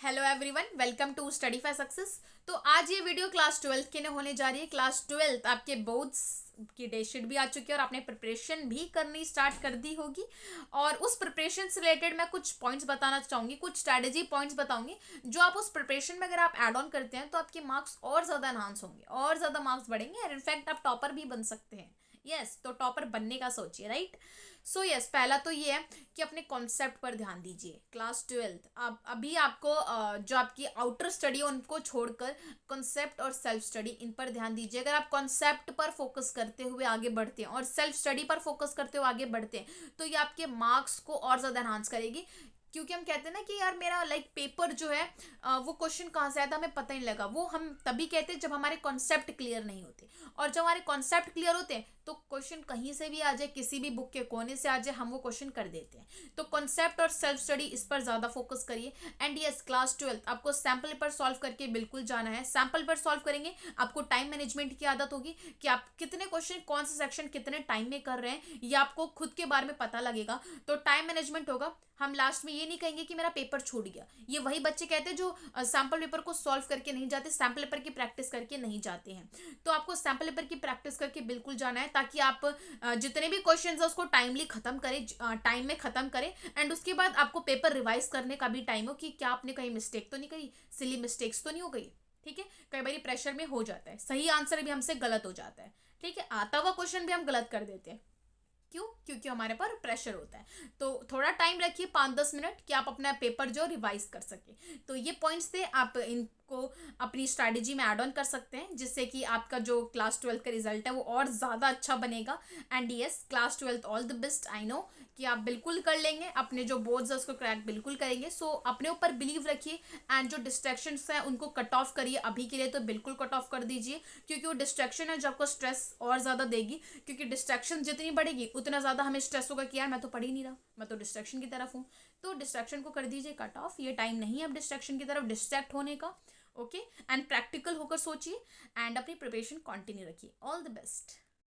Hello everyone, welcome to study for success. तो आज ये वीडियो क्लास 12 के लिए होने जा रही है। क्लास 12 आपके बोर्ड्स की डेटशीट भी आ चुकी है और आपने प्रिपरेशन भी करनी स्टार्ट कर दी होगी। और उस प्रिपरेशन से रिलेटेड मैं कुछ पॉइंट्स बताना चाहूँगी, कुछ स्ट्रैटेजी पॉइंट्स बताऊंगी जो आप उस प्रिपरेशन में अगर आप ऐड ऑन करते हैं तो आपके मार्क्स और ज़्यादा एनहांस होंगे और ज़्यादा मार्क्स बढ़ेंगे और इनफैक्ट आप टॉपर भी बन सकते हैं। तो टॉपर बनने का सोचिए, राइट। पहला तो ये है कि अपने कॉन्सेप्ट पर ध्यान दीजिए। क्लास 12 आप अभी आपको जो आपकी आउटर स्टडी है उनको छोड़कर कॉन्सेप्ट और सेल्फ स्टडी इन पर ध्यान दीजिए। अगर आप कॉन्सेप्ट पर फोकस करते हुए आगे बढ़ते हैं और सेल्फ स्टडी पर फोकस करते हुए आगे बढ़ते हैं तो ये आपके मार्क्स को और ज़्यादा एनहांस करेगी। क्योंकि हम कहते हैं ना कि यार मेरा पेपर जो है वो क्वेश्चन कहाँ से आया था हमें पता नहीं लगा। वो हम तभी कहते हैं जब हमारे कॉन्सेप्ट क्लियर नहीं होते, और जब हमारे कॉन्सेप्ट क्लियर होते हैं तो क्वेश्चन कहीं से भी आ जाए, किसी भी बुक के कोने से आ जाए, हम वो क्वेश्चन कर देते हैं। तो कॉन्सेप्ट और सेल्फ स्टडी इस पर ज़्यादा फोकस करिए। एंड यस, क्लास 12 आपको सैम्पल पर सॉल्व करके बिल्कुल जाना है। सैम्पल पर सॉल्व करेंगे, आपको टाइम मैनेजमेंट की आदत होगी कि आप कितने क्वेश्चन कौन सा सेक्शन कितने टाइम में कर रहे हैं, ये आपको खुद के बारे में पता लगेगा। तो टाइम मैनेजमेंट होगा। हम लास्ट में ये नहीं कहेंगे कि मेरा पेपर छूट गया। ये वही बच्चे कहते हैं जो सैम्पल पेपर को सॉल्व करके नहीं जाते, सैम्पल पेपर की प्रैक्टिस करके नहीं जाते हैं। तो आपको सैम्पल पेपर की प्रैक्टिस करके बिल्कुल जाना है ताकि आप जितने भी क्वेश्चन है उसको टाइमली खत्म करें, टाइम में खत्म करें। एंड उसके बाद आपको पेपर रिवाइज करने का भी टाइम हो कि क्या आपने कहीं मिस्टेक तो नहीं करी, सिली मिस्टेक्स तो नहीं हो गई। ठीक है, कई बार प्रेशर में हो जाता है, सही आंसर भी हमसे गलत हो जाता है। ठीक है, आता हुआ क्वेश्चन भी हम गलत कर देते हैं। क्यों? क्योंकि हमारे पर प्रेशर होता है। तो थोड़ा टाइम रखिए, 5-10 मिनट, कि आप अपना पेपर जो रिवाइज कर सके। तो ये पॉइंट्स थे, आप इनको अपनी स्ट्रैटेजी में ऐड ऑन कर सकते हैं जिससे कि आपका जो क्लास 12 का रिजल्ट है वो और ज़्यादा अच्छा बनेगा। And yes, class 12 all the best. I know कि आप बिल्कुल कर लेंगे, अपने जो बोर्ड्स है उसको क्रैक बिल्कुल करेंगे। अपने ऊपर बिलीव रखिए एंड जो डिस्ट्रैक्शंस हैं उनको कट ऑफ करिए। अभी के लिए तो बिल्कुल कट ऑफ कर दीजिए, क्योंकि वो डिस्ट्रैक्शन है जो आपको स्ट्रेस और ज़्यादा देगी। क्योंकि डिस्ट्रैक्शन जितनी बढ़ेगी उतना ज़्यादा हमें स्ट्रेस होगा कि यार मैं तो पढ़ ही नहीं रहा, मैं तो डिस्ट्रैक्शन की तरफ हूँ। तो डिस्ट्रैक्शन को कर दीजिए कट ऑफ। ये टाइम नहीं है अब डिस्ट्रैक्शन की तरफ डिस्ट्रैक्ट होने का। ओके, एंड प्रैक्टिकल होकर सोचिए एंड अपनी प्रिपरेशन कंटिन्यू रखिए। All the best.